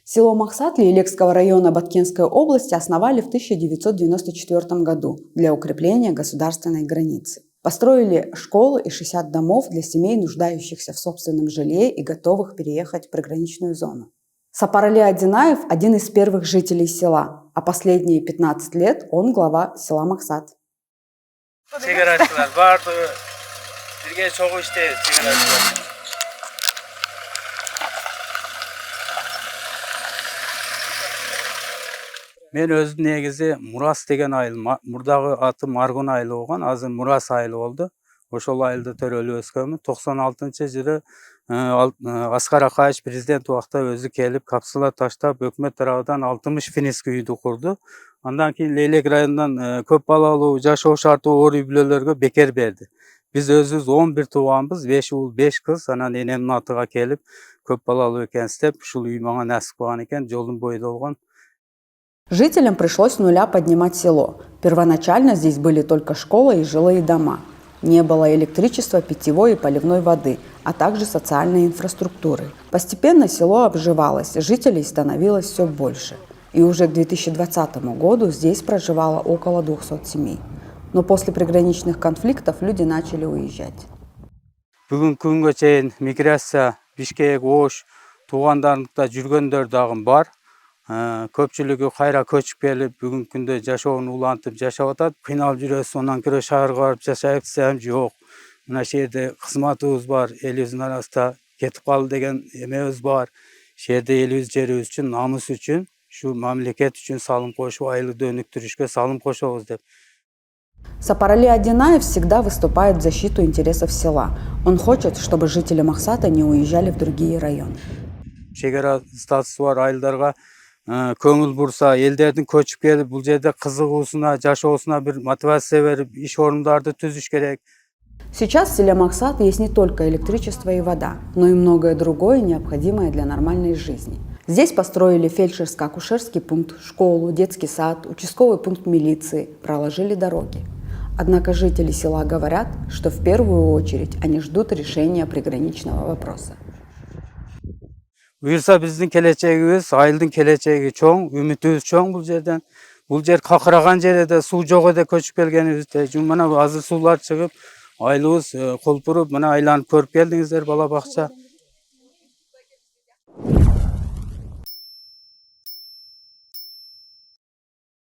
Село Максат Лилекского района Баткенской области основали в 1994 году для укрепления государственной границы. Построили школы и 60 домов для семей, нуждающихся в собственном жилье и готовых переехать в приграничную зону. Сапарали Адинаев – один из первых жителей села, а последние 15 лет он глава села Максат. Мен өзім негізі Мурас деген айыл, мұрдағы аты Маргон айылы болған, азыр Мурас айылы болды. Ошол айылда төрөлүп өскөнмүн. 96-жылы Аскар Акаевич президент убакта өзү келип капсула таштап, өкмөт тарабынан 60 финиск үйдү курду. Андан кийин Лейлек районунан көп балалуу жашоо шарты оор үй бүлөлөргө бекер берди. Биз өзүбүз 11 тууганбыз, 5 уул, 5 кыз. Анан энемдин атыга келип, көп балалуу экенсиз деп, ушул үй мага насип кылган экен, жолдун бойдо болгон. Жителям пришлось с нуля поднимать село. Первоначально здесь были только школа и жилые дома. Не было электричества, питьевой и поливной воды, а также социальной инфраструктуры. Постепенно село обживалось, жителей становилось все больше. И уже к 2020 году здесь проживало около 200 семей. Но после приграничных конфликтов люди начали уезжать. Бүгүнкү күнгө чейин миграция Бишкек, Ош, туугандарында жүргөндөр дагы бар. Көпчүлүгү кайра көчүп келип, бүгүнкү күндө жашоону улантып жашап атат. Кыйналып жүрөбүз, андан көрө шаарга барып жашайбыз десем жок. Мына жерде кызматыбыз бар, элибиздин арасында кетип калды деген эмебиз бар. Жерде элибиз жерибиз үчүн, намыс үчүн, ушу мамлекет үчүн салым кошуп, айлықты өнүктүрүшкө салым кошобуз деп. Сапарали Адинаев всегда выступает в защиту интересов села. Он хочет, чтобы жители Максата не уезжали в другие районы. Чегара статусу бар айылдарга көңүл бурса, элдердин көчүп келип, бул жерде кызыгуусуна, жашоосуна бир мотивация берип, иш орундарды түзүш керек. Сейчас в селе Максат есть не только электричество и вода, но и многое другое, необходимое для нормальной жизни. Здесь построили фельдшерско-акушерский пункт, школу, детский сад, участковый пункт милиции, проложили дороги. Однако жители села говорят, что в первую очередь они ждут решения приграничного вопроса. Буюрса биздин келечегибиз, айылдын келечеги чоң, үмүтүбүз чоң бул жерден. Бул жер какыраган жерде суу жок эде көчүп келгенибизде. Мына азыр суулар чыгып, айылыбыз колпуруп, мына айланып көрүп келдиңиздер бала бакча.